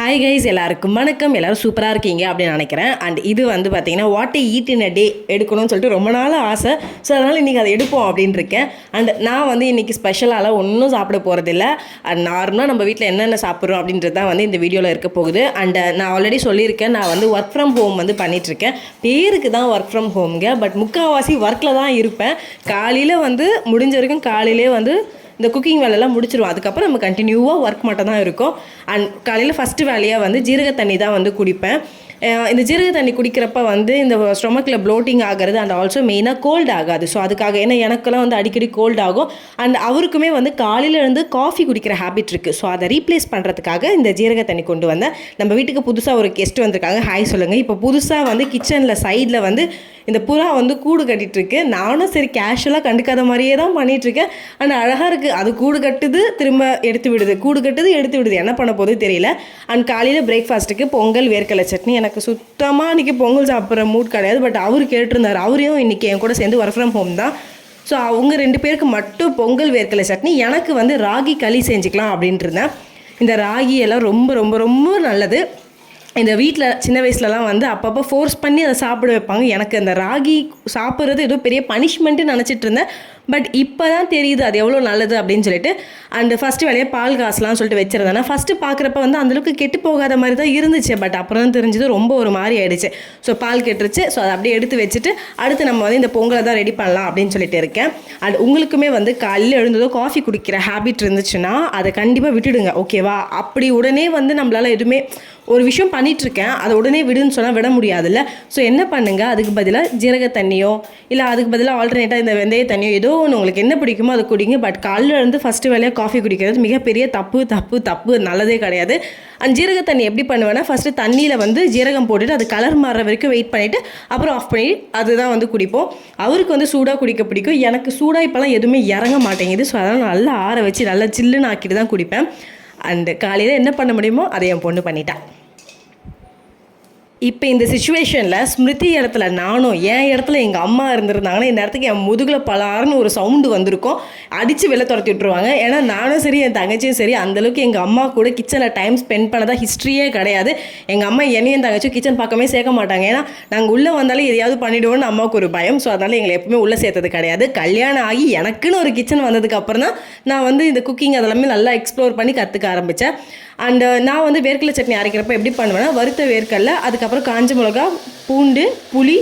Hi guys, எல்லாருக்கும் வணக்கம். எல்லோரும் சூப்பராக இருக்கீங்க அப்படின்னு நினைக்கிறேன். அண்ட் இது வந்து பார்த்தீங்கன்னா வாட் ஈட் இன் அ டே எடுக்கணும்னு சொல்லிட்டு ரொம்ப நாள் ஆசை. ஸோ அதனால் இன்றைக்கி அதை எடுப்போம் அப்படின்னு இருக்கேன். அண்ட் நான் வந்து இன்றைக்கி ஸ்பெஷலாக ஒன்றும் சாப்பிட போகிறதில்ல. அண்ட் நார்மலாக நம்ம வீட்டில் என்னென்ன சாப்பிட்றோம் அப்படின்றது தான் வந்து இந்த வீடியோவில் இருக்க போகுது. அண்ட் நான் ஆல்ரெடி சொல்லியிருக்கேன், நான் வந்து ஒர்க் ஃப்ரம் ஹோம் வந்து பண்ணிகிட்ருக்கேன். பேருக்கு தான் ஒர்க் ஃப்ரம் ஹோம்ங்க, பட் முக்கால்வாசி ஒர்க்கில் தான் இருப்பேன். காலையில் வந்து முடிஞ்ச வரைக்கும் காலையிலே வந்து இந்த குக்கிங் வேலையெல்லாம் முடிச்சிருவோம். அதுக்கப்புறம் நம்ம கண்டினியூவாக ஒர்க் மட்டும் தான் இருக்கும். அண்ட் காலையில் ஃபஸ்ட்டு வேலையாக வந்து ஜீரக தண்ணி தான் வந்து குடிப்பேன். இந்த ஜீரக தண்ணி குடிக்கிறப்ப வந்து இந்த ஸ்டொமக்கில் ப்ளோட்டிங் ஆகிறது அண்ட் ஆல்சோ மெயினாக கோல்டு ஆகாது. ஸோ அதுக்காக ஏன்னா எனக்கெல்லாம் வந்து அடிக்கடி கோல்டு ஆகும். அண்ட் அவருக்குமே வந்து காலையில் இருந்து காஃபி குடிக்கிற ஹேபிட் இருக்குது. ஸோ அதை ரீப்ளேஸ் பண்ணுறதுக்காக இந்த ஜீரக தண்ணி கொண்டு வந்தேன். நம்ம வீட்டுக்கு புதுசாக ஒரு கெஸ்ட் வந்திருக்காங்க. ஹாய் சொல்லுங்கள். இப்போ புதுசாக வந்து கிச்சனில் சைடில் வந்து இந்த புறா வந்து கூடு கட்டிகிட்ருக்கு. நானும் சரி கேஷுவலாக கண்டுக்காத மாதிரியே தான் பண்ணிகிட்ருக்கேன். அண்ட் அழகாக இருக்குது. அது கூடு கட்டுது, திரும்ப எடுத்து விடுது, கூடு கட்டுது, எடுத்து விடுது. என்ன பண்ண போது தெரியல. அண்ட் காலையில் பிரேக்ஃபாஸ்ட்டுக்கு பொங்கல், வேர்க்கடலை சட்னி. எனக்கு சுத்தமாக இன்றைக்கி பொங்கல் சாப்பிட்ற மூட் கிடையாது. பட் அவர் கேட்டிருந்தார். அவரையும் இன்றைக்கி என் கூட சேர்ந்து ஒர்க் ஃப்ரம் ஹோம் தான். ஸோ அவங்க 2 பேருக்கு மட்டும் பொங்கல், வேர்க்கடலை சட்னி, எனக்கு வந்து ராகி களி செஞ்சுக்கலாம் அப்படின்ட்டு இருந்தேன். இந்த ராகி எல்லாம் ரொம்ப ரொம்ப ரொம்ப நல்லது. இந்த வீட்டில் சின்ன வயசுலலாம் வந்து அப்பப்போ ஃபோர்ஸ் பண்ணி அதை சாப்பிட வைப்பாங்க. எனக்கு அந்த ராகி சாப்பிட்றது ஏதோ பெரிய பனிஷ்மெண்ட்டு நினச்சிட்டு இருந்தேன். பட் இப்போ தான் தெரியுது அது எவ்வளோ நல்லது அப்படின்னு சொல்லிட்டு. அண்டு ஃபஸ்ட்டு வேலையை பால் காசுலாம் சொல்லிட்டு வச்சுருந்தேன். ஃபஸ்ட்டு பார்க்குறப்ப வந்து அந்தளவுக்கு கெட்டு போகாத மாதிரி தான் இருந்துச்சு. பட் அப்புறம் தான் தெரிஞ்சது ரொம்ப ஒரு மாதிரி ஆகிடுச்சு. ஸோ பால் கெட்டுருச்சு. ஸோ அதை அப்படியே எடுத்து வச்சுட்டு அடுத்து நம்ம வந்து இந்த பொங்கலை தான் ரெடி பண்ணலாம் அப்படின்னு சொல்லிட்டு இருக்கேன். அண்ட் உங்களுக்குமே வந்து காலையில் எழுந்ததோ காஃபி குடிக்கிற ஹேபிட் இருந்துச்சுன்னா அதை கண்டிப்பாக விட்டுடுங்க, ஓகேவா? அப்படி உடனே வந்து நம்மளால் எதுவுமே ஒரு விஷயம் பண்ணிகிட்ருக்கேன் அதை உடனே விடுன்னு சொன்னால் விட முடியாதுல்ல. ஸோ என்ன பண்ணுங்கள், அதுக்கு பதிலாக ஜீரக தண்ணியோ இல்லை அதுக்கு பதிலாக ஆல்டர்னேட்டாக இந்த வெந்தய தண்ணியோ ஏதோ ஒன்று உங்களுக்கு என்ன பிடிக்குமோ அதை குடிங்க. பட் காலையில் இருந்து ஃபஸ்ட்டு வேலையாக காஃபி குடிக்கிறது மிகப்பெரிய தப்பு தப்பு தப்பு, நல்லதே கிடையாது. அந்த ஜீரக தண்ணி எப்படி பண்ணுவேன்னா, ஃபஸ்ட்டு தண்ணியில் வந்து ஜீரகம் போட்டுட்டு அது கலர் மாறுற வரைக்கும் வெயிட் பண்ணிவிட்டு அப்புறம் ஆஃப் பண்ணி அதுதான் வந்து குடிப்போம். அவருக்கு வந்து சூடாக குடிக்க பிடிக்கும். எனக்கு சூடாக இப்போலாம் எதுவுமே இறங்க மாட்டேங்குது. ஸோ அதனால் நல்லா ஆற வச்சு நல்லா சில்லுன்னு ஆக்கிட்டு தான் குடிப்பேன். அண்டு காலையில் என்ன பண்ண முடியுமோ அதை என் பொண்ணு பண்ணிட்டேன். இப்போ இந்த சுச்சுவேஷனில் ஸ்மிருதி இடத்துல நானும், என் இடத்துல எங்கள் அம்மா இருந்திருந்தாங்கன்னா இந்த இடத்துக்கு என் முதுகில் பலாருன்னு ஒரு சவுண்டு வந்திருக்கும். அடித்து வெளில துரத்தி விட்ருவாங்க. ஏன்னா நானும் சரி என் தங்கச்சியும் சரி அந்தளவுக்கு எங்கள் அம்மா கூட கிச்சனில் டைம் ஸ்பெண்ட் பண்ணதா ஹிஸ்ட்ரியே கிடையாது. எங்கள் அம்மா என்னையும் தங்கச்சியும் கிச்சன் பக்கமே சேர்க்க மாட்டாங்க. ஏன்னா நாங்கள் உள்ளே வந்தாலே எதையாவது பண்ணிவிடுவோன்னு அம்மாவுக்கு ஒரு பயம். ஸோ அதனால் எங்களை எப்பவுமே உள்ளே சேர்த்தது கிடையாது. கல்யாணம் ஆகி எனக்குன்னு ஒரு கிச்சன் வந்ததுக்கப்புறம் தான் நான் வந்து இந்த குக்கிங் அதெல்லாமே நல்லா எக்ஸ்ப்ளோர் பண்ணி கற்றுக்க ஆரம்பித்தேன். அண்டு நான் வந்து வேர்க்கடலை சட்னி அரைக்கிறப்ப எப்படி பண்ணுவேன்னா, வறுத்த வேர்க்கடலை, அதுக்கப்புறம் காஞ்ச மிளகா, பூண்டு, புளி,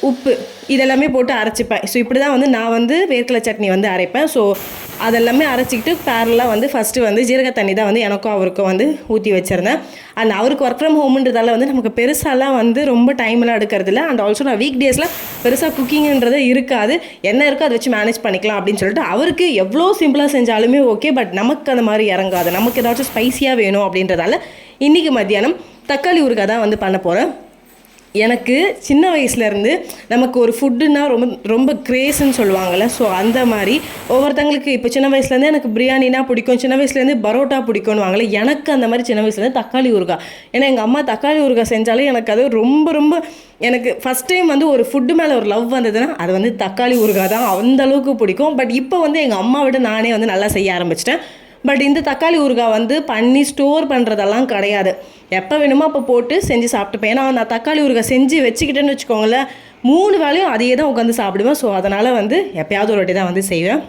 உப்பு இதெல்லாமே போட்டு அரைச்சிப்பேன். ஸோ இப்படி தான் வந்து நான் வந்து வேர்க்கடலை சட்னி வந்து அரைப்பேன். ஸோ அதெல்லாமே அரைச்சிக்கிட்டு பேரலாக வந்து ஃபஸ்ட்டு வந்து ஜீரக தண்ணி தான் வந்து எனக்கும் அவருக்கும் வந்து ஊற்றி வச்சுருந்தேன். அண்ட் அவருக்கு ஒர்க் ஃப்ரம் ஹோம்ன்றதால வந்து நமக்கு பெருசாலாம் வந்து ரொம்ப டைம்லாம் எடுக்கிறது இல்லை. அண்ட் ஆல்சோ நான் வீக் டேஸில் பெருசாக குக்கிங்ன்றது இருக்காது. என்ன இருக்கோ அதை வச்சு மேனேஜ் பண்ணிக்கலாம் அப்படின்னு சொல்லிட்டு அவருக்கு எவ்வளோ சிம்பிளாக செஞ்சாலுமே ஓகே. பட் நமக்கு அந்த மாதிரி இறங்காது. நமக்கு ஏதாச்சும் ஸ்பைஸியாக வேணும் அப்படின்றதால இன்றைக்கி மத்தியானம் தக்காளி ஊறுகாய் தான் வந்து பண்ண போகிறேன். எனக்கு சின்ன வயசுலேருந்து நமக்கு ஒரு ஃபுட்டுன்னா ரொம்ப ரொம்ப கிரேஸ்ன்னு சொல்லுவாங்கள்ல. ஸோ அந்த மாதிரி ஒவ்வொருத்தங்களுக்கு இப்போ சின்ன வயசுலேருந்து எனக்கு பிரியாணினா பிடிக்கும், சின்ன வயசுலேருந்து பரோட்டா பிடிக்கும்னு வாங்கல. எனக்கு அந்த மாதிரி சின்ன வயசுலேருந்து தக்காளி ஊறுகாய். ஏன்னா எங்கள் அம்மா தக்காளி ஊறுகாய் செஞ்சாலே எனக்கு அது ரொம்ப ரொம்ப எனக்கு ஃபஸ்ட் டைம் வந்து ஒரு ஃபுட்டு மேலே ஒரு லவ் வந்ததுன்னா அது வந்து தக்காளி ஊறுகாய் தான். அந்தளவுக்கு பிடிக்கும். பட் இப்போ வந்து எங்கள் அம்மா விட நானே வந்து நல்லா செய்ய ஆரம்பிச்சிட்டேன். பட் இந்த தக்காளி ஊறுகாய் வந்து பண்ணி ஸ்டோர் பண்ணுறதெல்லாம் கிடையாது. எப்போ வேணுமோ அப்போ போட்டு செஞ்சு சாப்பிட்டுப்பேன். ஏன்னா நான் தக்காளி ஊறுகாய் செஞ்சு வச்சுக்கிட்டேன்னு வச்சுக்கோங்களேன், 3 வேளையும் அதையே தான் உட்காந்து சாப்பிடுவேன். ஸோ அதனால் வந்து எப்போயாவது ஒரு வாட்டி தான் வந்து செய்வேன்.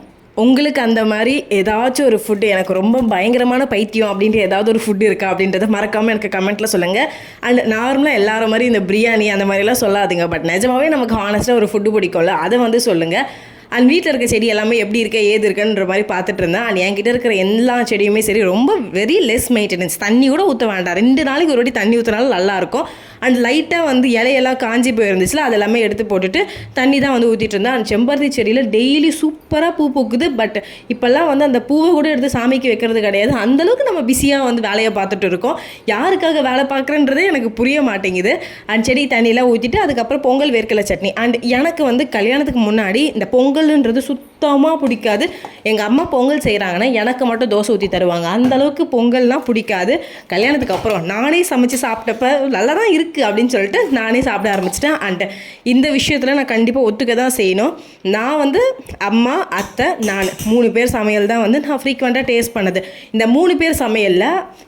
உங்களுக்கு அந்த மாதிரி ஏதாச்சும் ஒரு ஃபுட்டு, எனக்கு ரொம்ப பயங்கரமான பைத்தியம் அப்படின்ட்டு ஏதாவது ஒரு ஃபுட்டு இருக்கா அப்படின்றத மறக்காமல் எனக்கு கமெண்ட்டில் சொல்லுங்கள். அண்ட் நார்மலாக எல்லாரும் மாதிரி இந்த பிரியாணி அந்த மாதிரிலாம் சொல்லாதுங்க. பட் நிஜமாகவே நமக்கு ஹானஸ்ட்டாக ஒரு ஃபுட்டு பிடிக்கும்ல, அதை வந்து சொல்லுங்கள். அண்ட் வீட்டில் இருக்க செடி எல்லாமே எப்படி இருக்க ஏது இருக்குன்ற மாதிரி பார்த்துட்டு இருந்தேன். அண்ட் என்கிட்ட இருக்கிற எல்லா செடியுமே சரி ரொம்ப வெரி லெஸ் மெயின்டெனன்ஸ். தண்ணி கூட ஊற்ற வேண்டாம். 2 நாளைக்கு ஒரு வாட்டி தண்ணி ஊற்றினாலும் நல்லாயிருக்கும். அண்ட் லைட்டாக வந்து இலையெல்லாம் காஞ்சி போயிருந்துச்சுல, அதெல்லாமே எடுத்து போட்டுட்டு தண்ணி தான் வந்து ஊற்றிட்டு இருந்தேன். அண்ட் செம்பருத்தி செடியில் டெய்லி சூப்பராக பூ பூக்குது. பட் இப்போல்லாம் வந்து அந்த பூவை கூட எடுத்து சாமிக்கு வைக்கிறது கிடையாது. அந்தளவுக்கு நம்ம பிஸியாக வந்து வேலையை பார்த்துட்டு இருக்கோம். யாருக்காக வேலை பார்க்குறன்றதே எனக்கு புரிய மாட்டேங்குது. அண்ட் செடி தண்ணியெலாம் ஊற்றிட்டு அதுக்கப்புறம் பொங்கல், வேர்க்கடலை சட்னி. அண்ட் எனக்கு வந்து கல்யாணத்துக்கு முன்னாடி இந்த பொங்கல்ன்றது சுத்தமாக பிடிக்காது. எங்கள் அம்மா பொங்கல் செய்கிறாங்கன்னா எனக்கு மட்டும் தோசை ஊற்றி தருவாங்க. அந்தளவுக்கு பொங்கல்னால் பிடிக்காது. கல்யாணத்துக்கு அப்புறம் நானே சமைச்சு சாப்பிட்டப்ப நல்லா தான் இருக்குது அப்படின்னு சொல்லிட்டு நானே சாப்பிட ஆரம்பிச்சிட்டேன். அண்ட் இந்த விஷயத்தில் நான் கண்டிப்பாக ஒத்துக்க தான் செய்யணும். நான் வந்து அம்மா, அத்தை, நான் 3 பேர் சமையல் தான் வந்து நான் ஃப்ரீக்வெண்ட்டாக டேஸ்ட் பண்ணது. இந்த 3 பேர் சமையலில்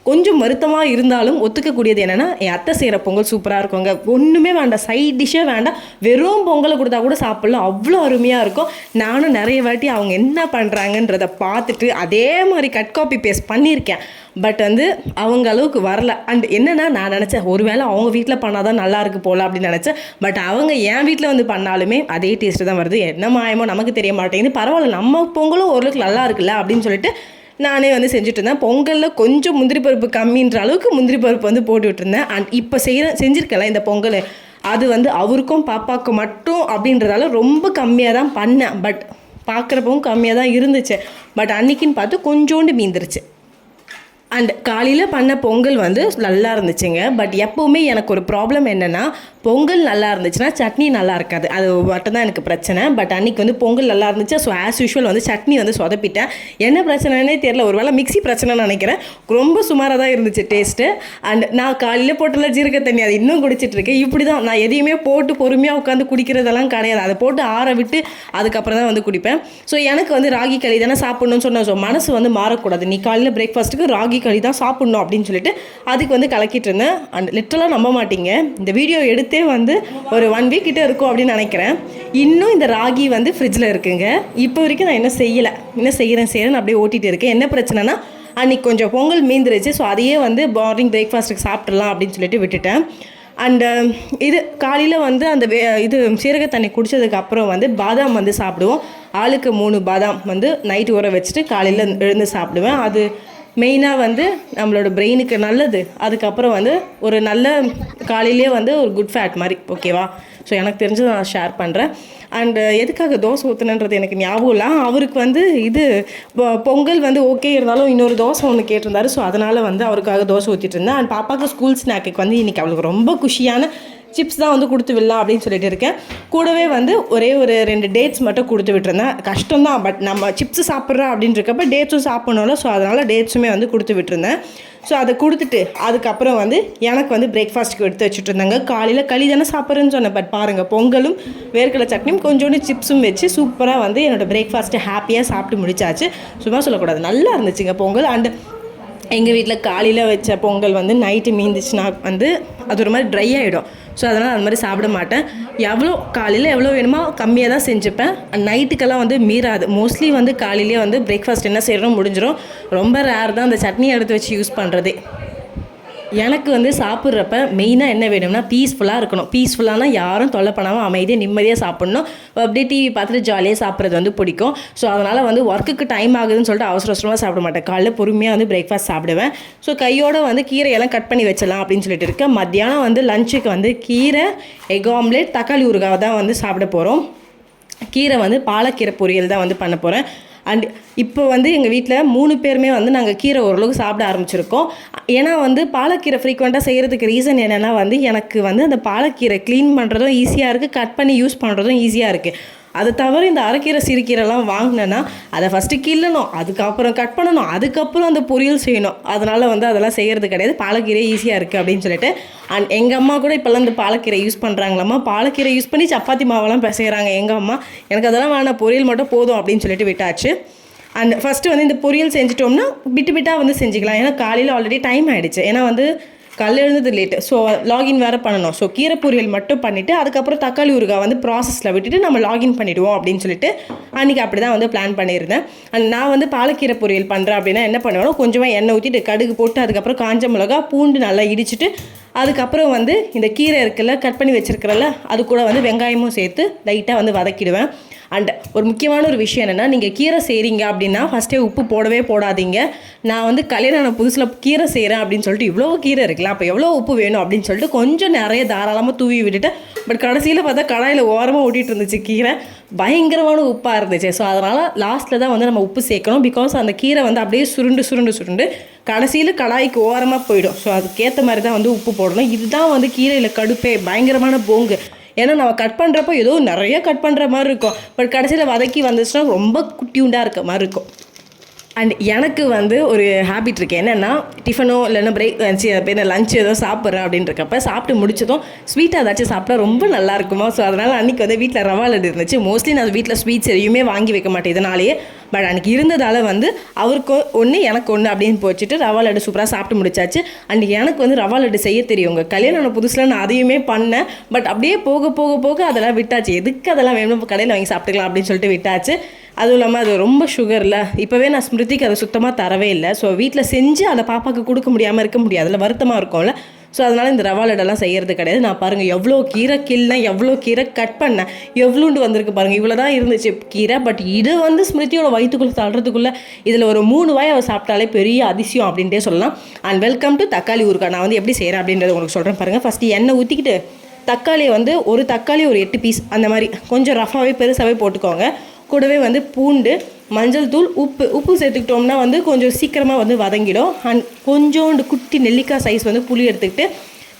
கொஞ்சம் வருத்தமாக இருந்தாலும் ஒத்துக்கக்கூடியது என்னென்னா, என் அத்தை செய்கிற பொங்கல் சூப்பராக இருக்குங்க. ஒன்றுமே வேண்டாம், சைட் டிஷ்ஷே வேண்டாம், வெறும் பொங்கலை கொடுத்தா கூட சாப்பிட்லாம், அவ்வளோ அருமையாக இருக்கும். நானும் நிறைய வாட்டி அவங்க என்ன பண்ணுறாங்கன்றதை பார்த்துட்டு அதே மாதிரி கட் காப்பி பேஸ்ட் பண்ணியிருக்கேன். பட் வந்து அவங்க அளவுக்கு வரல. அண்ட் என்னென்னா, நான் நினச்சேன் ஒருவேளை அவங்க வீட்டில் பண்ணால் தான் நல்லாயிருக்கு போகலாம் அப்படின்னு நினச்சேன். பட் அவங்க என் வீட்டில் வந்து பண்ணாலுமே அதே டேஸ்ட்டு தான் வருது. என்ன மாயமோ நமக்கு தெரிய மாட்டேங்குது. பரவாயில்ல, நம்ம பொங்கலும் ஓரளவுக்கு நல்லா இருக்குல்ல அப்படின்னு சொல்லிட்டு நானே வந்து செஞ்சுட்டு இருந்தேன். பொங்கலில் கொஞ்சம் முந்திரி பருப்பு கம்மின்ற அளவுக்கு முந்திரி பருப்பு வந்து போட்டு விட்டுருந்தேன். அண்ட் இப்போ செஞ்சுருக்கல இந்த பொங்கல், அது வந்து அவருக்கும் பாப்பாவுக்கும் மட்டும் அப்படின்றதால ரொம்ப கம்மியாக தான் பண்ணேன். பட் பார்க்குறப்பவும் கம்மியாக தான் இருந்துச்சு. பட் அன்றைக்கின்னு பார்த்து கொஞ்சோண்டு மீந்துருச்சு. அண்ட் காலையில் பண்ண பொங்கல் வந்து நல்லா இருந்துச்சுங்க. பட் எப்போவுமே எனக்கு ஒரு ப்ராப்ளம் என்னென்னா, பொங்கல் நல்லா இருந்துச்சுன்னா சட்னி நல்லா இருக்காது. அது மட்டும் தான் எனக்கு பிரச்சனை. பட் அன்றைக்கி வந்து பொங்கல் நல்லா இருந்துச்சு. ஸோ ஆஸ் யூஷுவல் வந்து சட்னி வந்து சொதப்பிட்டேன். என்ன பிரச்சனைனே தெரியல, ஒரு வேளை மிக்ஸி பிரச்சனைன்னு நினைக்கிறேன். ரொம்ப சுமாராக தான் இருந்துச்சு டேஸ்ட்டு. அண்ட் நான் காலையில் போட்டுல ஜீரக தண்ணி அது இன்னும் குடிச்சிட்ருக்கேன். இப்படி தான் நான் எதையுமே போட்டு பொறுமையாக உட்காந்து குடிக்கிறதெல்லாம் கிடையாது. அதை போட்டு ஆற விட்டு அதுக்கப்புறம் தான் வந்து குடிப்பேன். ஸோ எனக்கு வந்து ராகி களி தானே சாப்பிட்ணுன்னு சொன்னேன். ஸோ மனசு வந்து மாறக்கூடாது, நீ காலையில் பிரேக்ஃபாஸ்ட்டுக்கு ராகி களி தான் சாப்பிட்ணும் அப்படின்னு சொல்லிட்டு அதுக்கு வந்து கலக்கிட்டு இருந்தேன். அண்ட் லிட்டரலாக நம்ப மாட்டீங்க, இந்த வீடியோ எடுத்தே வந்து ஒரு 1 வீக் கிட்டே இருக்கும் அப்படின்னு நினைக்கிறேன். இன்னும் இந்த ராகி வந்து ஃப்ரிட்ஜில் இருக்குங்க. இப்போ வரைக்கும் நான் இன்னும் செய்கிறேன் அப்படியே ஓட்டிகிட்டு இருக்கேன். என்ன பிரச்சனைனா, அன்றைக்கி கொஞ்சம் பொங்கல் மீந்துருச்சு. ஸோ அதையே வந்து மார்னிங் பிரேக்ஃபாஸ்ட்டுக்கு சாப்பிட்றலாம் அப்படின்னு சொல்லிட்டு விட்டுட்டேன். அண்டு இது காலையில் வந்து அந்த இது சீரக தண்ணி குடித்ததுக்கப்புறம் வந்து பாதாம் வந்து சாப்பிடுவோம். ஆளுக்கு 3 பாதாம் வந்து நைட்டு ஊற வச்சுட்டு காலையில் எழுந்து சாப்பிடுவேன். அது மெயினாக வந்து நம்மளோட பிரெயினுக்கு நல்லது. அதுக்கப்புறம் வந்து ஒரு நல்ல காலையிலே வந்து ஒரு குட் ஃபேட் மாதிரி, ஓகேவா? ஸோ எனக்கு தெரிஞ்சதை நான் ஷேர் பண்ணுறேன். அண்டு எதுக்காக தோசை ஊற்றுனன்றது எனக்கு ஞாபகம் இல்லை. அவருக்கு வந்து இது பொங்கல் வந்து ஓகே இருந்தாலும் இன்னொரு தோசை ஒன்று கேட்டிருந்தாரு. ஸோ அதனால் வந்து அவருக்காக தோசை ஊற்றிட்டு இருந்தேன். அண்ட் பாப்பாவுக்கு ஸ்கூல் ஸ்நாக்குக்கு வந்து இன்றைக்கி அவளுக்கு ரொம்ப குஷியான சிப்ஸ் தான் வந்து கொடுத்து விடலாம் அப்படின்னு சொல்லிட்டு இருக்கேன். கூடவே வந்து ஒரே ஒரு 2 டேட்ஸ் மட்டும் கொடுத்து விட்டுருந்தேன். கஷ்டம்தான், பட் நம்ம சிப்ஸ் சாப்பிட்றோம் அப்படின்றக்கப்ப டேட்ஸும் சாப்பிட்ணும்ல. ஸோ அதனால் டேட்ஸுமே வந்து கொடுத்து விட்டுருந்தேன். ஸோ அதை கொடுத்துட்டு அதுக்கப்புறம் வந்து எனக்கு வந்து பிரேக்ஃபாஸ்ட்டுக்கு எடுத்து வச்சுட்டு இருந்தாங்க. காலையில் களி தானே சாப்பிட்றேன்னு சொன்னேன். பட் பாருங்கள், பொங்கலும் வேர்க்கடலை சட்னியும் கொஞ்சோண்டு சிப்ஸும் வச்சு சூப்பராக வந்து என்னோடய பிரேக்ஃபாஸ்ட்டு ஹாப்பியாக சாப்பிட்டு முடிச்சாச்சு. சும்மா சொல்லக்கூடாது, நல்லா இருந்துச்சுங்க பொங்கல். அண்டு எங்கள் வீட்டில் காலையில் வச்ச பொங்கல் வந்து நைட்டு மீந்துச்சுன்னா வந்து அது ஒரு மாதிரி ட்ரை ஆகிடும். ஸோ அதனால் அது மாதிரி சாப்பிட மாட்டேன். காலையில் எவ்வளோ வேணுமோ கம்மியாக தான் செஞ்சுப்பேன். நைட்டுக்கெல்லாம் வந்து மீறாது. மோஸ்ட்லி வந்து காலையிலேயே வந்து பிரேக்ஃபாஸ்ட் என்ன செய்கிறோம் முடிஞ்சிடும். ரொம்ப ரேர் தான் அந்த சட்னி எடுத்து வச்சு யூஸ் பண்ணுறதே. எனக்கு வந்து சாப்பிட்றப்ப மெயினாக என்ன வேணும்னா பீஸ்ஃபுல்லாக இருக்கணும். பீஸ்ஃபுல்லானா யாரும் தொல்லை பண்ணாமல் அமைதியாக நிம்மதியாக சாப்பிட்ணும். அப்படியே டிவி பார்த்துட்டு ஜாலியாக சாப்பிட்றது வந்து பிடிக்கும். ஸோ அதனால் வந்து ஒர்க்குக்கு டைம் ஆகுதுன்னு சொல்லிட்டு அவசரமாக சாப்பிட மாட்டேன். காலையில் பொறுமையாக வந்து பிரேக்ஃபாஸ்ட் சாப்பிடுவேன். ஸோ கையோடு வந்து கீரையெல்லாம் கட் பண்ணி வச்சிடலாம் அப்படின்னு சொல்லிட்டு இருக்கேன். மத்தியானம் வந்து லஞ்சுக்கு வந்து கீரை, எக் ஆம்லேட், தக்காளி ஊறுகாய் தான் வந்து சாப்பிட போகிறோம். கீரை வந்து பாலக்கீரை பொரியல் தான் வந்து பண்ண போகிறேன். அண்ட் இப்போ வந்து எங்கள் வீட்டில் 3 பேருமே வந்து நாங்கள் கீரை ஓரளவுக்கு சாப்பிட ஆரம்பிச்சிருக்கோம். ஏன்னா வந்து பாலக்கீரை ஃப்ரீக்வெண்ட்டாக செய்கிறதுக்கு ரீசன் என்னென்னா வந்து எனக்கு வந்து அந்த பாலக்கீரை க்ளீன் பண்ணுறதும் ஈஸியாக இருக்குது, கட் பண்ணி யூஸ் பண்ணுறதும் ஈஸியாக இருக்குது. அதை தவிர இந்த அரைக்கீரை சிறுக்கீரைலாம் வாங்கினேன்னா அதை ஃபஸ்ட்டு கிள்ளணும், அதுக்கப்புறம் கட் பண்ணணும், அதுக்கப்புறம் அந்த பொரியல் செய்யணும். அதனால் வந்து அதெல்லாம் செய்கிறது கிடையாது. பாலக்கீரை ஈஸியாக இருக்குது அப்படின்னு சொல்லிட்டு. அண்ட் எங்கள் அம்மா கூட இப்போல்லாம் இந்த பாலக்கீரை யூஸ் பண்ணுறாங்களாம்மா. பாலக்கீரை யூஸ் பண்ணி சப்பாத்தி மாவெல்லாம் பிசைகிறாங்க எங்கள் அம்மா. எனக்கு அதெல்லாம் வேணாம், பொரியல் மட்டும் போதும் அப்படின்னு சொல்லிட்டு விட்டாச்சு. அண்ட் ஃபஸ்ட்டு வந்து இந்த பொரியல் செஞ்சிட்டோம்னா விட்டு வந்து செஞ்சுக்கலாம். ஏன்னா காலையில் ஆல்ரெடி டைம் ஆகிடுச்சு. ஏன்னா வந்து காலையில் எழுந்தது லேட்டு. ஸோ லாகின் வேறு பண்ணணும். ஸோ கீரை பொரியல் மட்டும் பண்ணிவிட்டு அதுக்கப்புறம் தக்காளி ஊறுகாய் வந்து ப்ராசஸில் விட்டுட்டு நம்ம லாகின் பண்ணிவிடுவோம் அப்படின்னு சொல்லிட்டு அன்றைக்கி அப்படி தான் வந்து பிளான் பண்ணியிருந்தேன். அண்ட் நான் வந்து பாலக்கீரை பொரியல் பண்ணுறேன் அப்படின்னா என்ன பண்ணுவேன்னா, கொஞ்சமாக எண்ணெய் ஊற்றிட்டு கடுகு போட்டு அதுக்கப்புறம் காஞ்ச மிளகா, பூண்டு நல்லா இடிச்சிட்டு அதுக்கப்புறம் வந்து இந்த கீரை இருக்குல்ல கட் பண்ணி வச்சுருக்கிறல்ல அது கூட வந்து வெங்காயமும் சேர்த்து லைட்டாக வந்து வதக்கிடுவேன். அண்ட் ஒரு முக்கியமான ஒரு விஷயம் என்னென்னா, நீங்கள் கீரை செய்கிறீங்க அப்படின்னா ஃபஸ்ட்டே உப்பு போடவே போடாதீங்க. நான் வந்து கல்யாணம் புதுசில் கீரை செய்கிறேன் அப்படின்னு சொல்லிட்டு இவ்வளோ கீரை இருக்குல்ல, அப்போ எவ்வளோ உப்பு வேணும் அப்படின்னு சொல்லிட்டு கொஞ்சம் நிறைய தாராளமாக தூவி விட்டுட்டு, பட் கடைசியில் பார்த்தா கடாயில் ஓரமாக ஓட்டிகிட்டு இருந்துச்சு கீரை, பயங்கரமான உப்பாக இருந்துச்சு. ஸோ அதனால் லாஸ்ட்டில் தான் வந்து நம்ம உப்பு சேர்க்கணும். பிகாஸ் அந்த கீரை வந்து அப்படியே சுருண்டு கடைசியில் கடாய்க்கு ஓரமாக போயிடும். ஸோ அதுக்கேற்ற மாதிரி தான் வந்து உப்பு போடணும். இதுதான் வந்து கீரையில் கடுப்பே, பயங்கரமான போங்கு. ஏன்னா நம்ம கட் பண்ணுறப்போ ஏதோ நிறைய கட் பண்ணுற மாதிரி இருக்கும், பட் கடைசியில் வதக்கி வந்துச்சுன்னா ரொம்ப குட்டியுண்டாக இருக்க மாதிரி இருக்கும். அண்ட் எனக்கு வந்து ஒரு ஹேபிட் இருக்குது, என்னென்னா டிஃபனோ இல்லைன்னா பிரேக் லஞ்ச் ஏதோ சாப்பிட்றேன் அப்படின்றக்கப்ப சாப்பிட்டு முடிச்சதும் ஸ்வீட்டாக ஏதாச்சும் சாப்பிட்டா ரொம்ப நல்லா இருக்குமா. ஸோ அதனால் அன்றைக்கி வந்து வீட்டில் ரவா லட்டு இருந்துச்சு. மோஸ்ட்லி நான் வீட்டில் ஸ்வீட்ஸ் எதையுமே வாங்கி வைக்க மாட்டேன் இதனாலேயே, பட் அன்றைக்கி இருந்ததால் வந்து அவருக்கு ஒன்று எனக்கு ஒன்று அப்படின்னு போச்சுட்டு ரவா லட்டு சூப்பராக சாப்பிட்டு முடிச்சாச்சு. அண்ட் எனக்கு வந்து ரவா லட்டு செய்ய தெரியுங்க. கல்யாணம் புதுசில் நான் அதையுமே பண்ணேன், பட் அப்படியே போக போக போக அதெல்லாம் விட்டாச்சு. எதுக்கு அதெல்லாம் வேணும், கடையில் வாங்கி சாப்பிட்டுக்கலாம் அப்படின்னு சொல்லிட்டு விட்டாச்சு. அதுவும் இல்லாமல் அது ரொம்ப சுகரில் இப்போவே நான் ஸ்மிருதிக்கு அதை சுத்தமாக தரவே இல்லை. ஸோ வீட்டில் செஞ்சு அதை பாப்பாவுக்கு கொடுக்க முடியாமல் இருக்க முடியாது, அதில் வருத்தமாக இருக்கும்ல. ஸோ அதனால் இந்த ரவா லட்டெல்லாம் செய்கிறது கிடையாது. நான் பாருங்கள் எவ்வளோ கீரை கிள்ளேன், எவ்வளோ கீரை கட் பண்ணேன், எவ்வளோண்டு வந்திருக்கு பாருங்கள். இவ்வளோ தான் இருந்துச்சு கீரை, பட் இது வந்து ஸ்மிருதியோட வயிற்றுக்குள்ளே தள்ளுறதுக்குள்ளே இதில் ஒரு 3 வாய் அவள் சாப்பிட்டாலே பெரிய அதிசயம் அப்படின்ட்டே சொல்லலாம். அண்ட் வெல்கம் டு தக்காளி ஊறுகாய். நான் வந்து எப்படி செய்கிறேன் அப்படின்றத உங்களுக்கு சொல்கிறேன் பாருங்கள். ஃபஸ்ட்டு எண்ணெய் ஊற்றிக்கிட்டு தக்காளியை வந்து ஒரு தக்காளி ஒரு 8 பீஸ் அந்த மாதிரி கொஞ்சம் ரஃபாகவே பெருசாகவே போட்டுக்கோங்க. கூடவே வந்து பூண்டு, மஞ்சள் தூள், உப்பு சேர்த்துக்கிட்டோம்னா வந்து கொஞ்சம் சீக்கிரமாக வந்து வதங்கிடும். அண்ட் கொஞ்சோண்டு குட்டி நெல்லிக்காய் சைஸ் வந்து புளி எடுத்துக்கிட்டு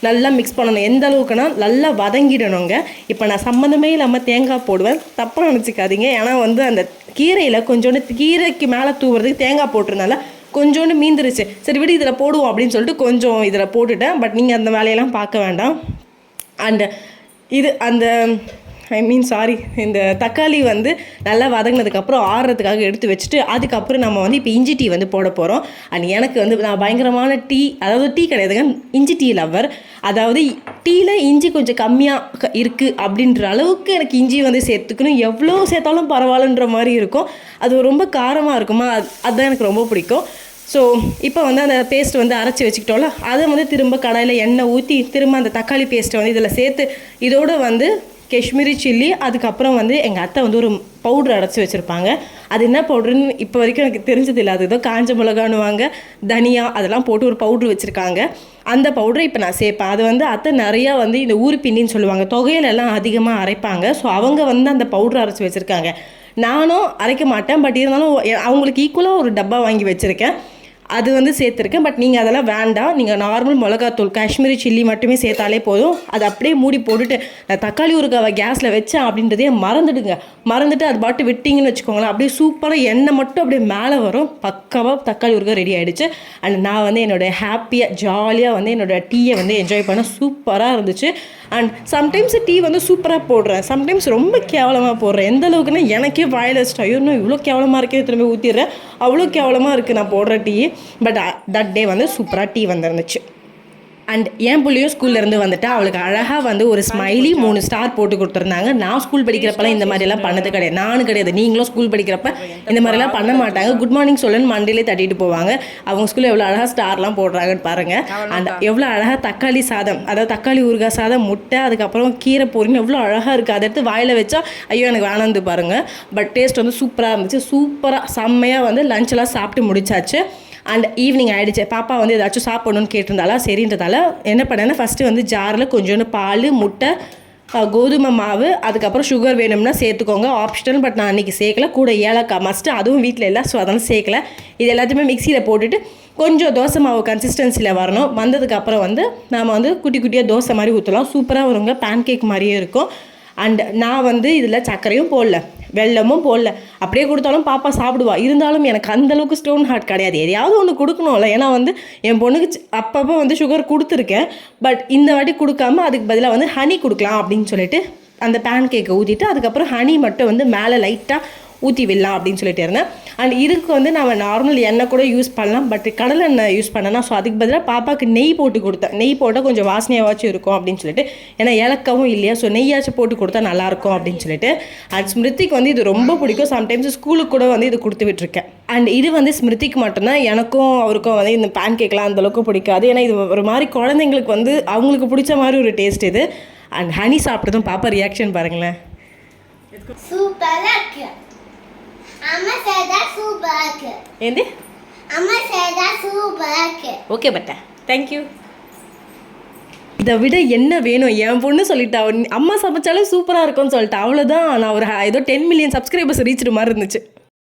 நல்லா மிக்ஸ் பண்ணணும். எந்த அளவுக்குன்னா நல்லா வதங்கிடணுங்க. இப்போ நான் சம்மந்தமே இல்லாமல் தேங்காய் போடுவேன், தப்பாக நினச்சிக்காதீங்க. ஏன்னா வந்து அந்த கீரையில் கொஞ்சோண்டு கீரைக்கு மேலே தூவுறதுக்கு தேங்காய் போட்டிருந்தால கொஞ்சோண்டு மீந்துருச்சு. சரி விடு இதில் போடுவோம் அப்படின்னு சொல்லிட்டு கொஞ்சம் இதில் போட்டுட்டேன். பட் நீங்கள் அந்த வேலையெல்லாம் பார்க்க வேண்டாம். அண்டு இது இந்த தக்காளி வந்து நல்லா வதங்கினதுக்கப்புறம் ஆறுறதுக்காக எடுத்து வச்சுட்டு அதுக்கப்புறம் நம்ம வந்து இப்போ இஞ்சி டீ வந்து போட போகிறோம். அண்ட் எனக்கு வந்து நான் பயங்கரமான டீ கிடையாதுங்க, இஞ்சி டீ லவ்வர். அதாவது டீயில் இஞ்சி கொஞ்சம் கம்மியாக இருக்குது அப்படின்ற அளவுக்கு எனக்கு இஞ்சி வந்து சேர்த்துக்கணும். எவ்வளோ சேர்த்தாலும் பரவாயில்லன்ற மாதிரி இருக்கும். அது ரொம்ப காரமாக இருக்குமா, அதுதான் எனக்கு ரொம்ப பிடிக்கும். ஸோ இப்போ வந்து அந்த பேஸ்ட் வந்து அரைச்சி வச்சுக்கிட்டோம்ல, அதை வந்து திரும்ப கடாயில் எண்ணெய் ஊற்றி திரும்ப அந்த தக்காளி பேஸ்ட்டை வந்து இதில் சேர்த்து இதோடு வந்து காஷ்மீரி சில்லி, அதுக்கப்புறம் வந்து எங்கள் அத்தை வந்து ஒரு பவுட்ரு அரைச்சி வச்சுருப்பாங்க. அது என்ன பவுட்ருன்னு இப்போ வரைக்கும் எனக்கு தெரிஞ்சதில்லை. அது ஏதோ காஞ்ச மிளகானுவாங்க, தனியா அதெல்லாம் போட்டு ஒரு பவுட்ரு வச்சுருக்காங்க. அந்த பவுடரை இப்போ நான் சேர்ப்பேன். அது வந்து அத்தை நிறையா வந்து இந்த ஊரு பிண்டின்னு சொல்லுவாங்க, தொகையிலெல்லாம் அதிகமாக அரைப்பாங்க. ஸோ அவங்க வந்து அந்த பவுட்ரு அரைச்சி வச்சுருக்காங்க. நானும் அரைக்க மாட்டேன், பட் இருந்தாலும் அவங்களுக்கு ஈக்குவலாக ஒரு டப்பா வாங்கி வச்சுருக்கேன், அது வந்து சேர்த்துருக்கேன். பட் நீங்கள் அதெல்லாம் வேண்டாம், நீங்கள் நார்மல் மிளகாத்தூள் காஷ்மீரி சில்லி மட்டுமே சேர்த்தாலே போதும். அதை அப்படியே மூடி போட்டுட்டு நான் தக்காளி ஊறுகாவை கேஸில் வச்சேன் அப்படின்றதே மறந்துட்டு அது பாட்டு விட்டிங்கன்னு வச்சுக்கோங்களேன், அப்படியே சூப்பராக எண்ணெய் மட்டும் அப்படியே மேலே வரும். பக்காவாக தக்காளி ஊறுகாய் ரெடி ஆகிடுச்சு. அண்ட் நான் வந்து என்னோடய ஹாப்பியாக ஜாலியாக வந்து என்னோடய டீயை வந்து என்ஜாய் பண்ண சூப்பராக இருந்துச்சு. அண்ட் சம்டைம்ஸ் டீ வந்து சூப்பராக போடுறேன், சம்டைம்ஸ் ரொம்ப கேவலமாக போடுறேன். எந்த அளவுக்குன்னா எனக்கே வாயில் வச்சுட்டு ஐயோ இன்னும் இவ்வளோ கேவலமாக இருக்கே திரும்பி ஊற்றிடுறேன், அவ்வளோ கேவலமாக இருக்குது நான் போடுற டீ. பட் தட் டே வந்து சூப்பராக டீ வந்துருந்துச்சு. அண்ட் என் பிள்ளையும் ஸ்கூல்லேருந்து வந்துட்டு அவளுக்கு அழகாக வந்து ஒரு ஸ்மைலி 3 ஸ்டார் போட்டு கொடுத்துருந்தாங்க. நான் ஸ்கூல் படிக்கிறப்பெல்லாம் இந்த மாதிரிலாம் பண்ணது கிடையாது, நானும் கிடையாது, நீங்களும் ஸ்கூல் படிக்கிறப்ப இந்த மாதிரிலாம் பண்ண மாட்டாங்க. குட் மார்னிங் சொல்லுன்னு மண்டிலே தட்டிட்டு போவாங்க. அவங்க ஸ்கூலில் எவ்வளோ அழகாக ஸ்டார்லாம் போடுறாங்கன்னு பாருங்கள். அண்ட் எவ்வளோ அழகாக தக்காளி சாதம், அதாவது தக்காளி ஊறுகாய் சாதம், முட்டை, அதுக்கப்புறம் கீரை பொரின்னு எவ்வளோ அழகாக இருக்குது. அதை எடுத்து வாயில் வச்சா ஐயோ எனக்கு வேணாந்து பாருங்கள். பட் டேஸ்ட் வந்து சூப்பராக இருந்துச்சு. சூப்பராக செம்மையாக வந்து லஞ்செல்லாம் சாப்பிட்டு முடிச்சாச்சு. அண்ட் ஈவினிங் ஆகிடுச்சு. பாப்பா வந்து ஏதாச்சும் சாப்பிடணும்னு கேட்டிருந்தாலா, சரின்றதால என்ன பண்ணேன்னா ஃபஸ்ட்டு வந்து ஜாரில் கொஞ்சோண்டு பால், முட்டை, கோதுமை மாவு, அதுக்கப்புறம் சுகர் வேணும்னா சேர்த்துக்கோங்க, ஆப்ஷனல். பட் நான் அன்றைக்கி சேர்க்கல. கூட ஏலக்காய் மஸ்ட்டு, அதுவும் வீட்டில் இல்லை, ஸோ அதனால் சேர்க்கல. இது எல்லாத்தையுமே மிக்சியில் போட்டுட்டு கொஞ்சம் தோசை மாவு கன்சிஸ்டன்சியில் வரணும். வந்ததுக்கப்புறம் வந்து நாம் வந்து குட்டி குட்டியாக தோசை மாதிரி ஊற்றலாம். சூப்பராக வருங்க, பேன் கேக் மாதிரியே இருக்கும். அண்ட் நான் வந்து இதில் சர்க்கரையும் போடல, வெல்லமும் போடல, அப்படியே கொடுத்தாலும் பாப்பா சாப்பிடுவா. இருந்தாலும் எனக்கு அந்தளவுக்கு ஸ்டோன் ஹார்ட் கிடையாது, எதையாவது ஒன்று கொடுக்கணும்ல. ஏன்னா வந்து என் பொண்ணுக்கு அப்பப்போ வந்து சுகர் கொடுத்துருக்கேன், பட் இந்த வாட்டி கொடுக்காம அதுக்கு பதிலாக வந்து ஹனி கொடுக்கலாம் அப்படின்னு சொல்லிட்டு அந்த பேன் கேக்கை ஊற்றிட்டு அதுக்கப்புறம் ஹனி மட்டும் வந்து மேலே லைட்டாக ஊற்றி விடலாம் அப்படின்னு சொல்லிட்டு இருந்தேன். அண்ட் இதுக்கு வந்து நம்ம நார்மல் எண்ணெய் கூட யூஸ் பண்ணலாம், பட் கடலை எண்ணெய் யூஸ் பண்ணனா, ஸோ அதுக்கு பதிலாக பாப்பாவுக்கு நெய் போட்டு கொடுத்தேன். நெய் போட்டால் கொஞ்சம் வாசனையாச்சும் இருக்கும் அப்படின்னு சொல்லிட்டு, ஏன்னா ஏலக்காவும் இல்லையா, ஸோ நெய்யாச்சும் போட்டு கொடுத்தா நல்லாயிருக்கும் அப்படின்னு சொல்லிட்டு. அண்ட் ஸ்மிருதிக்கு வந்து இது ரொம்ப பிடிக்கும். சம்டைம்ஸ் ஸ்கூலுக்கு கூட வந்து இது கொடுத்து விட்டுருக்கேன். அண்ட் இது வந்து ஸ்மிருதிக்கு மட்டும்தான், எனக்கும் அவருக்கும் வந்து இந்த பேன் கேக்லாம் அந்தளவுக்கு பிடிக்காது. ஏன்னா இது ஒரு மாதிரி குழந்தைங்களுக்கு வந்து அவங்களுக்கு பிடிச்ச மாதிரி ஒரு டேஸ்ட் இது. அண்ட் ஹனி சாப்பிட்டதும் பாப்பா ரியாக்ஷன் பாருங்களேன். அம்மா சேதா சூப்பராக்கு. ஏந்தி அம்மா சேதா சூப்பராக்கு. ஓகே பட்டா, தேங்க்யூ. இதை விட என்ன வேணும்? என் பொண்ணு சொல்லிட்டா அம்மா சமைச்சாலும் சூப்பராக இருக்கும்னு சொல்லிட்டா, அவ்வளோதான். நான் ஒரு ஏதோ 10 மில்லியன் சப்ஸ்கிரைபர்ஸ் ரீச்சிட்டு மாதிரி இருந்துச்சு.